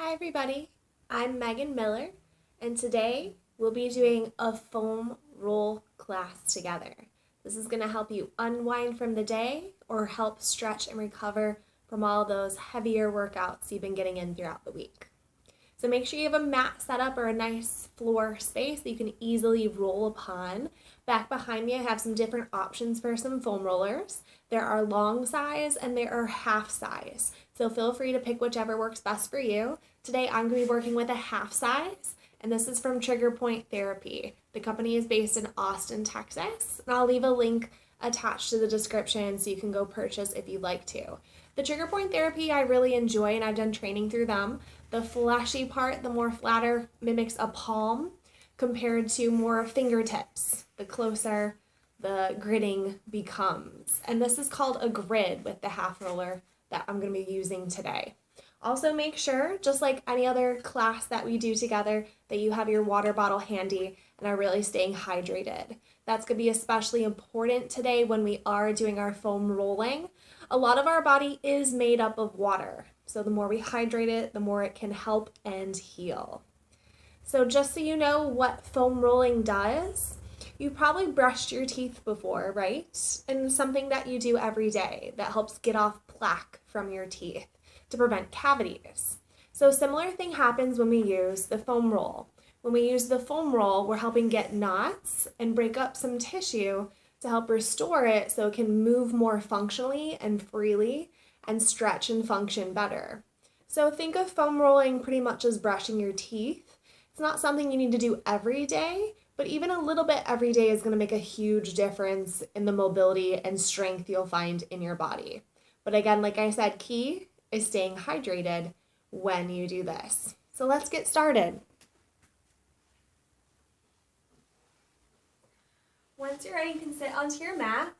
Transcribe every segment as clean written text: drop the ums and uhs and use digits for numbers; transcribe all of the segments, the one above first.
Hi everybody, I'm Megan Miller, and today we'll be doing a foam roll class together. This is going to help you unwind from the day or help stretch and recover from all those heavier workouts you've been getting in throughout the week. So make sure you have a mat set up or a nice floor space that you can easily roll upon. Back behind me I have some different options for some foam rollers. There are long size and there are half size. So feel free to pick whichever works best for you. Today I'm going to be working with a half size, and this is from Trigger Point Therapy. The company is based in Austin, Texas, and I'll leave a link attached to the description so you can go purchase if you'd like to. The Trigger Point Therapy I really enjoy, and I've done training through them. The fleshy part, the more flatter, mimics a palm compared to more fingertips. The closer the gridding becomes. And this is called a grid with the half roller that I'm going to be using today. Also make sure, just like any other class that we do together, that you have your water bottle handy and are really staying hydrated. That's going to be especially important today when we are doing our foam rolling. A lot of our body is made up of water, so the more we hydrate it, the more it can help and heal. So just so you know what foam rolling does, you probably brushed your teeth before, right? And something that you do every day that helps get off plaque from your teeth to prevent cavities. So a similar thing happens when we use the foam roll. When we use the foam roll, we're helping get knots and break up some tissue to help restore it so it can move more functionally and freely and stretch and function better. So think of foam rolling pretty much as brushing your teeth. It's not something you need to do every day, but even a little bit every day is going to make a huge difference in the mobility and strength you'll find in your body. But again, like I said, key is staying hydrated when you do this. So let's get started. Once you're ready, you can sit onto your mat,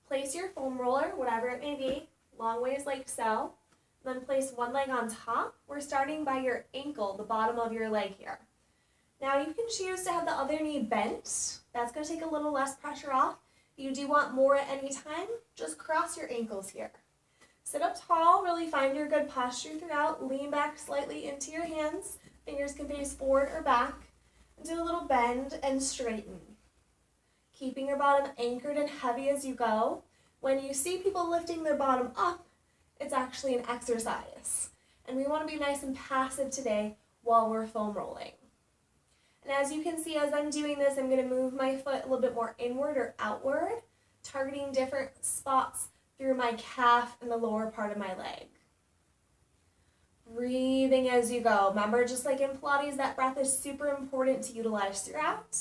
place your foam roller, whatever it may be, long ways like so, then place one leg on top. We're starting by your ankle, the bottom of your leg here. Now you can choose to have the other knee bent. That's going to take a little less pressure off. If you do want more at any time, just cross your ankles here. Sit up tall, really find your good posture throughout. Lean back slightly into your hands. Fingers can face forward or back. And do a little bend and straighten. Keeping your bottom anchored and heavy as you go. When you see people lifting their bottom up, it's actually an exercise. And we want to be nice and passive today while we're foam rolling. And as you can see, as I'm doing this, I'm going to move my foot a little bit more inward or outward, targeting different spots through my calf and the lower part of my leg. Breathing as you go. Remember, just like in Pilates, that breath is super important to utilize throughout.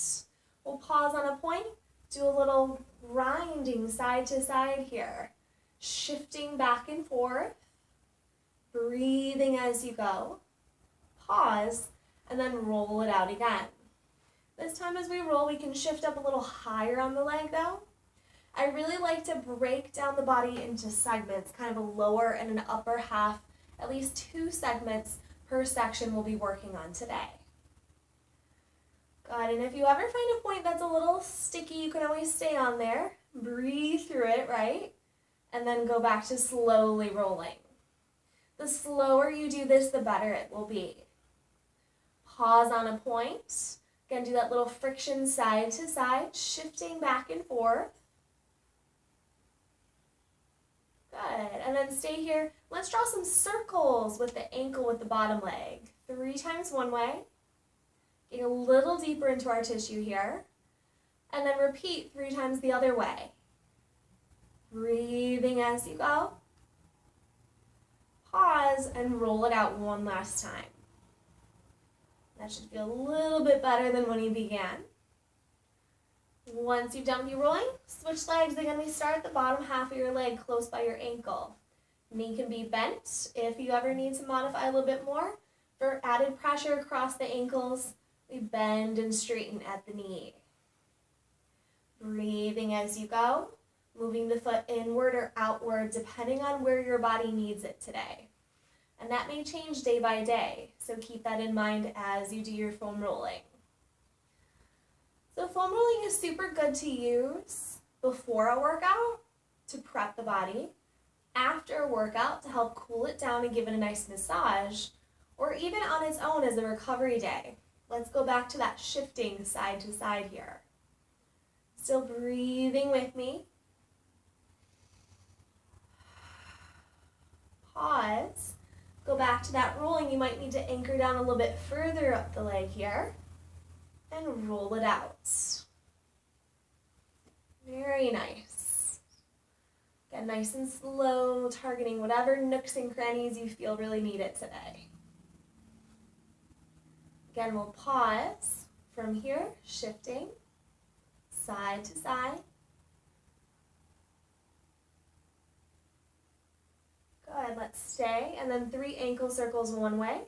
We'll pause on a point, do a little grinding side to side here, shifting back and forth, breathing as you go, pause, and then roll it out again. This time as we roll, we can shift up a little higher on the leg though. I really like to break down the body into segments, kind of a lower and an upper half, at least 2 segments per section we'll be working on today. Good, and if you ever find a point that's a little sticky, you can always stay on there, breathe through it, right? And then go back to slowly rolling. The slower you do this, the better it will be. Pause on a point. Again, do that little friction side to side, shifting back and forth. Good, and then stay here. Let's draw some circles with the ankle with the bottom leg. 3 times one way. Getting a little deeper into our tissue here. And then repeat 3 times the other way. Breathing as you go. Pause and roll it out one last time. That should feel a little bit better than when you began. Once you've done with your rolling, switch legs. Again, we start at the bottom half of your leg close by your ankle. Knee can be bent if you ever need to modify a little bit more. For added pressure across the ankles, we bend and straighten at the knee. Breathing as you go, moving the foot inward or outward depending on where your body needs it today. And that may change day by day, so keep that in mind as you do your foam rolling. So foam rolling is super good to use before a workout to prep the body, after a workout to help cool it down and give it a nice massage, or even on its own as a recovery day. Let's go back to that shifting side to side here. Still breathing with me. Pause. Go back to that rolling. You might need to anchor down a little bit further up the leg here and roll it out. Very nice. Get nice and slow, targeting whatever nooks and crannies you feel really need it today. Again, we'll pause from here, shifting side to side. Good, let's stay. And then 3 ankle circles one way.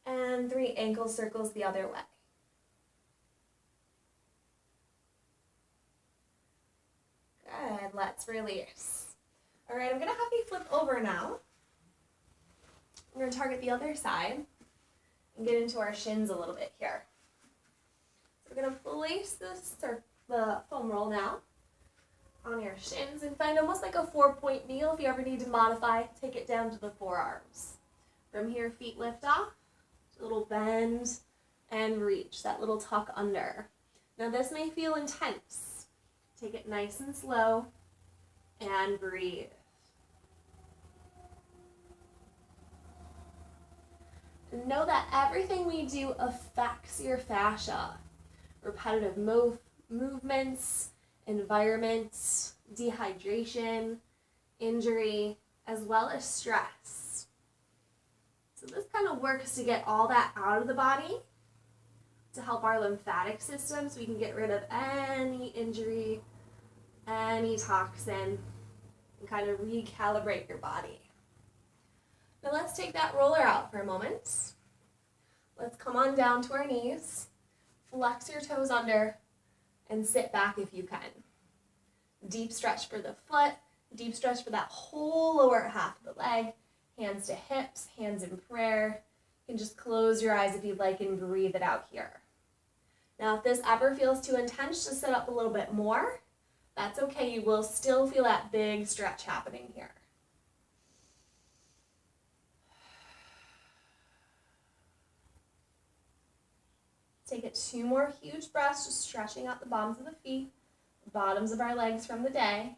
And 3 ankle circles the other way. Good, let's release. All right, I'm gonna have you flip over now. We're gonna target the other side and get into our shins a little bit here. So we're gonna place the foam roll now on your shins and find almost like a 4-point kneel. If you ever need to modify, take it down to the forearms. From here, feet lift off, a little bend and reach, that little tuck under. Now this may feel intense. Take it nice and slow and breathe. Know that everything we do affects your fascia. Repetitive movements, environments, dehydration, injury, as well as stress. So this kind of works to get all that out of the body, to help our lymphatic system so we can get rid of any injury, any toxin, and kind of recalibrate your body. Now let's take that roller out for a moment. Let's come on down to our knees, flex your toes under, and sit back if you can. Deep stretch for the foot, deep stretch for that whole lower half of the leg, hands to hips, hands in prayer. You can just close your eyes if you'd like and breathe it out here. Now if this ever feels too intense, just sit up a little bit more. That's okay, you will still feel that big stretch happening here. Take it 2 more huge breaths, just stretching out the bottoms of the feet, the bottoms of our legs from the day.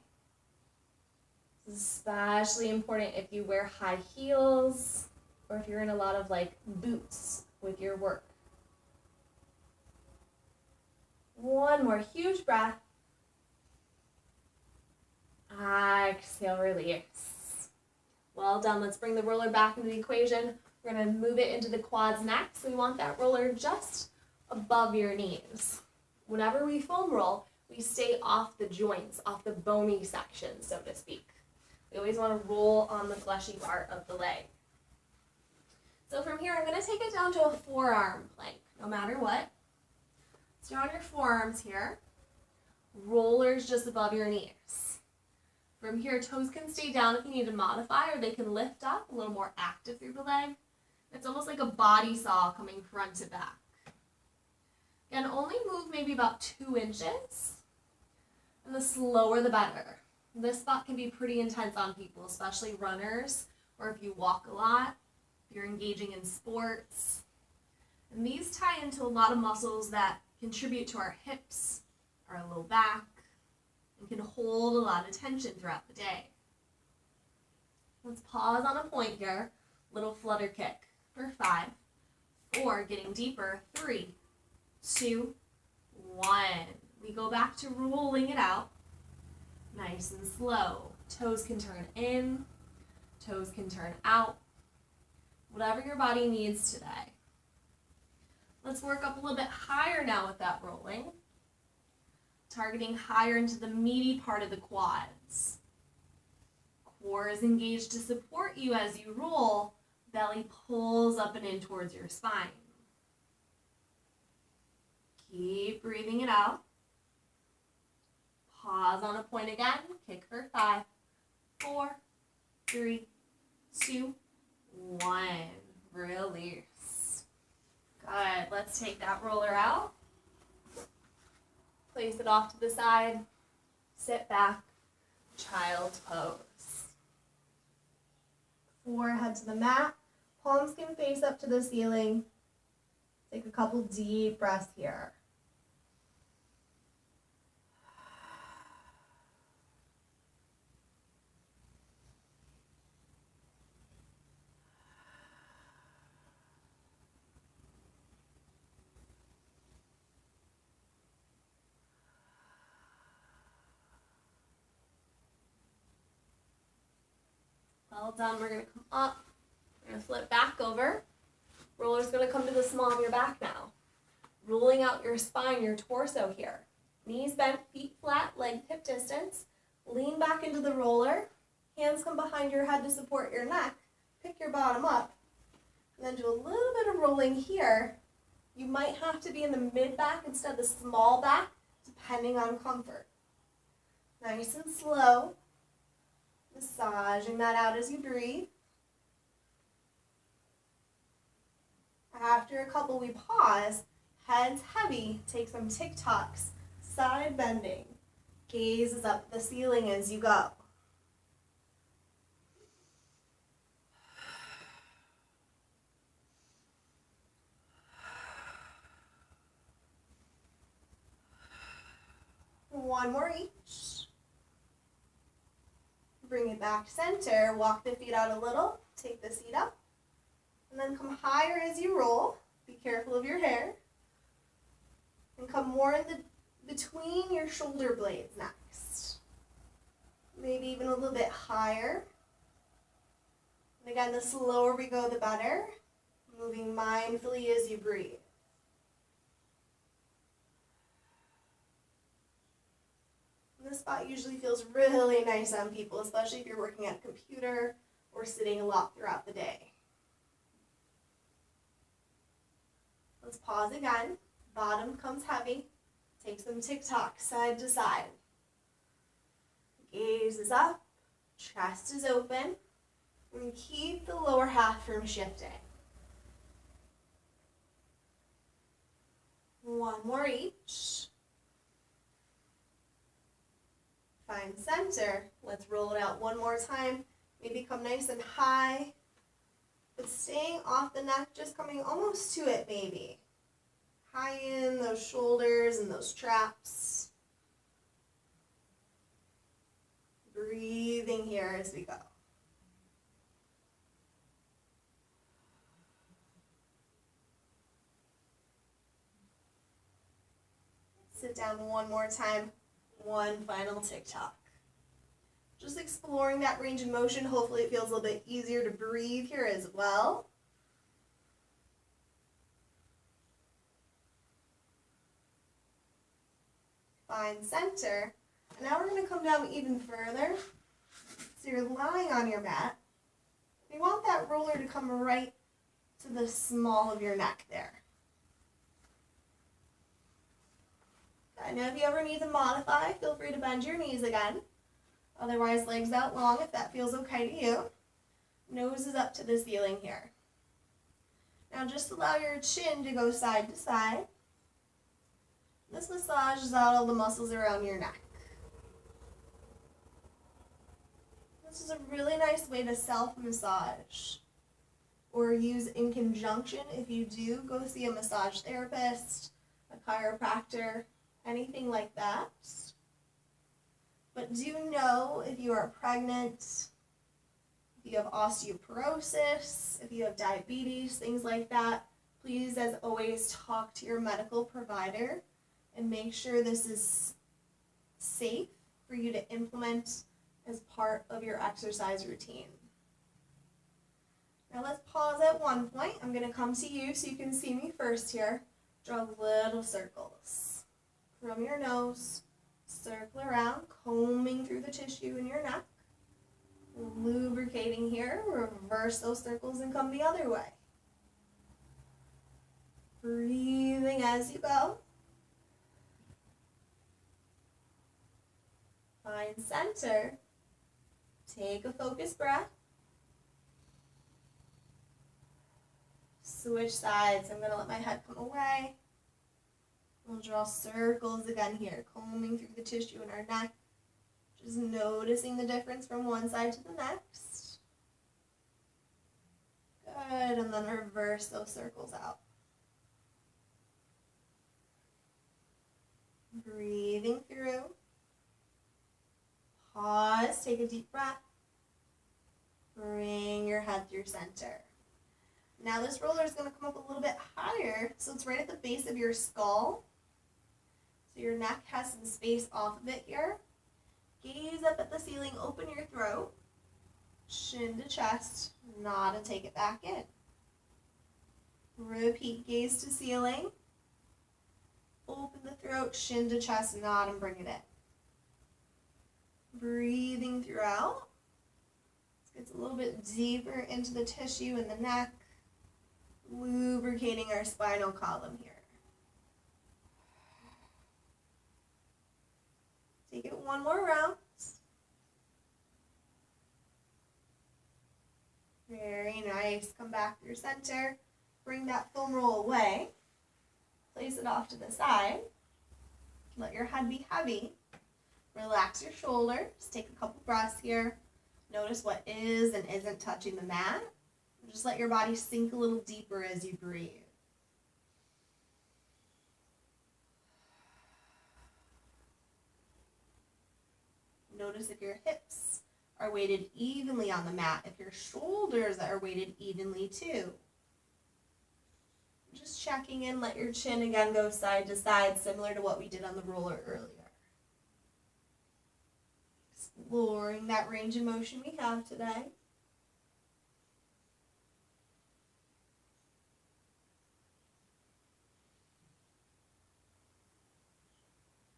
This is especially important if you wear high heels or if you're in a lot of boots with your work. 1 more huge breath. Exhale, release. Well done. Let's bring the roller back into the equation. We're going to move it into the quads next. We want that roller just above your knees. Whenever we foam roll, we stay off the joints, off the bony section, so to speak. We always want to roll on the fleshy part of the leg. So from here, I'm going to take it down to a forearm plank, no matter what. So you're on your forearms here. Rollers just above your knees. From here, toes can stay down if you need to modify, or they can lift up, a little more active through the leg. It's almost like a body saw coming front to back. Again, only move maybe about 2 inches, and the slower the better. This spot can be pretty intense on people, especially runners, or if you walk a lot, if you're engaging in sports. And these tie into a lot of muscles that contribute to our hips, our low back, and can hold a lot of tension throughout the day. Let's pause on a point here, little flutter kick for 5, 4, getting deeper, 3, 2, 1. We go back to rolling it out, nice and slow. Toes can turn in, toes can turn out, whatever your body needs today. Let's work up a little bit higher now with that rolling, targeting higher into the meaty part of the quads. Core is engaged to support you as you roll, belly pulls up and in towards your spine. Keep breathing it out. Pause on a point again. Kick for 5, 4, 3, 2, 1. Release. Good. Let's take that roller out. Place it off to the side. Sit back. Child's pose. Forehead to the mat. Palms can face up to the ceiling. Take a couple deep breaths here. Well done. We're going to come up. We're going to flip back over. Roller's going to come to the small of your back now. Rolling out your spine, your torso here. Knees bent, feet flat, legs hip distance. Lean back into the roller. Hands come behind your head to support your neck. Pick your bottom up. And then do a little bit of rolling here. You might have to be in the mid back instead of the small back, depending on comfort. Nice and slow. Massaging that out as you breathe. After a couple, we pause. Head's heavy. Take some tick-tocks. Side bending. Gaze is up at the ceiling as you go. One more each. Bring it back center. Walk the feet out a little. Take the seat up. And then come higher as you roll. Be careful of your hair. And come more in between your shoulder blades next. Maybe even a little bit higher. And again, the slower we go, the better. Moving mindfully as you breathe. This spot usually feels really nice on people, especially if you're working at a computer or sitting a lot throughout the day. Let's pause again. Bottom comes heavy. Take some tick-tock side to side. Gaze is up. Chest is open. And keep the lower half from shifting. One more each. Find center. Let's roll it out one more time. Maybe come nice and high. But staying off the neck, just coming almost to it maybe. High in those shoulders and those traps. Breathing here as we go. Sit down one more time. One final tick-tock. Just exploring that range of motion. Hopefully it feels a little bit easier to breathe here as well. Find center. And now we're going to come down even further. So you're lying on your mat. We want that roller to come right to the small of your neck there. Now if you ever need to modify, feel free to bend your knees again. Otherwise, legs out long if that feels okay to you. Nose is up to the ceiling here. Now just allow your chin to go side to side. This massages out all the muscles around your neck. This is a really nice way to self-massage or use in conjunction if you do go see a massage therapist, a chiropractor, anything like that. But do know if you are pregnant, if you have osteoporosis, if you have diabetes, things like that, please, as always, talk to your medical provider and make sure this is safe for you to implement as part of your exercise routine. Now let's pause at one point. I'm going to come to you so you can see me first here. Draw little circles from your nose, circle around, combing through the tissue in your neck, lubricating here, reverse those circles and come the other way. Breathing as you go. Find center. Take a focused breath. Switch sides. I'm going to let my head come away. We'll draw circles again here, combing through the tissue in our neck. Just noticing the difference from one side to the next. Good. And then reverse those circles out. Breathing through. Pause, take a deep breath. Bring your head through center. Now this roller is going to come up a little bit higher, so it's right at the base of your skull. So your neck has some space off of it here. Gaze up at the ceiling, open your throat. Chin to chest, nod and take it back in. Repeat, gaze to ceiling. Open the throat, chin to chest, nod and bring it in. Breathing throughout. Let's get a little bit deeper into the tissue in the neck, lubricating our spinal column here. Take it one more round. Very nice. Come back through center. Bring that foam roll away. Place it off to the side. Let your head be heavy. Relax your shoulders. Take a couple breaths here. Notice what is and isn't touching the mat. Just let your body sink a little deeper as you breathe. Notice if your hips are weighted evenly on the mat, if your shoulders are weighted evenly too. Just checking in, let your chin again go side to side, similar to what we did on the roller earlier. Exploring that range of motion we have today.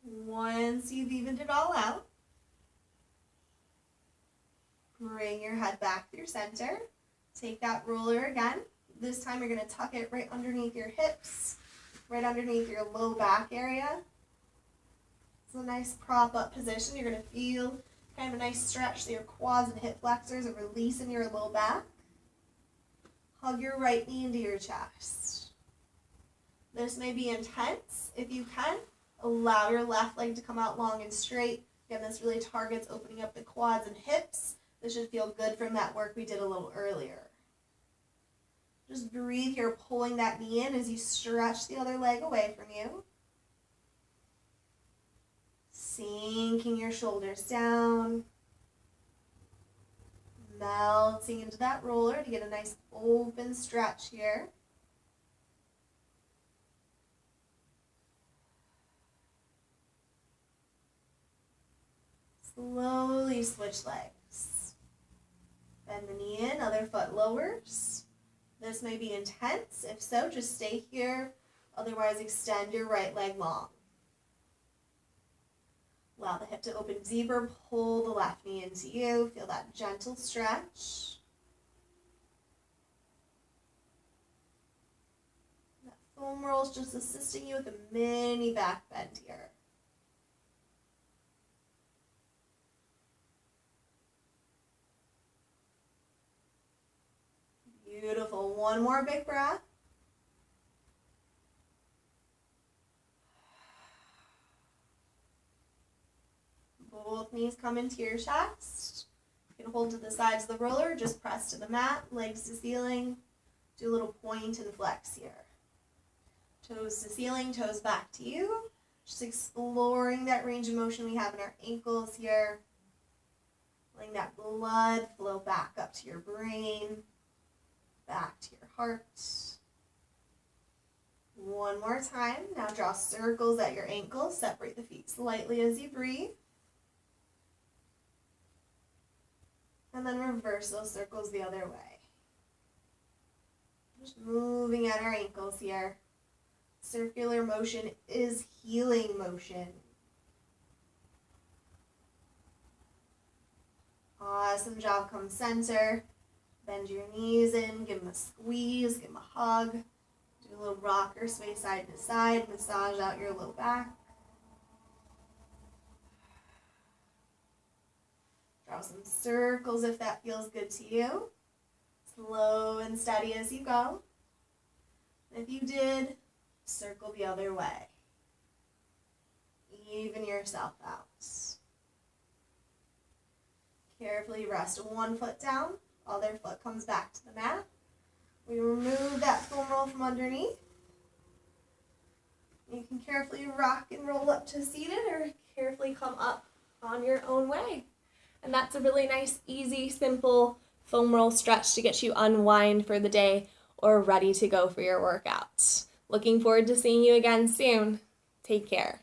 Once you've evened it all out, bring your head back through center. Take that roller again. This time you're going to tuck it right underneath your hips, right underneath your low back area. It's a nice prop up position. You're going to feel kind of a nice stretch to your quads and hip flexors and release in your low back. Hug your right knee into your chest. This may be intense. If you can, allow your left leg to come out long and straight. Again, this really targets opening up the quads and hips. This should feel good from that work we did a little earlier. Just breathe here, pulling that knee in as you stretch the other leg away from you. Sinking your shoulders down. Melting into that roller to get a nice open stretch here. Slowly switch legs. Bend the knee in, other foot lowers. This may be intense. If so, just stay here. Otherwise, extend your right leg long. Allow the hip to open deeper. Pull the left knee into you. Feel that gentle stretch. That foam roll is just assisting you with a mini back bend here. Beautiful. One more big breath. Both knees come into your chest. You can hold to the sides of the roller, just press to the mat, legs to ceiling. Do a little point and flex here. Toes to ceiling, toes back to you. Just exploring that range of motion we have in our ankles here. Letting that blood flow back up to your brain. Back to your heart. One more time. Now draw circles at your ankles. Separate the feet slightly as you breathe. And then reverse those circles the other way. Just moving at our ankles here. Circular motion is healing motion. Awesome job. Come center. Bend your knees in, give them a squeeze, give them a hug. Do a little rocker, sway side to side, massage out your low back. Draw some circles if that feels good to you. Slow and steady as you go. And if you did, circle the other way. Even yourself out. Carefully rest one foot down. Other foot comes back to the mat. We remove that foam roll from underneath. You can carefully rock and roll up to seated or carefully come up on your own way. And that's a really nice, easy, simple foam roll stretch to get you unwind for the day or ready to go for your workouts. Looking forward to seeing you again soon. Take care.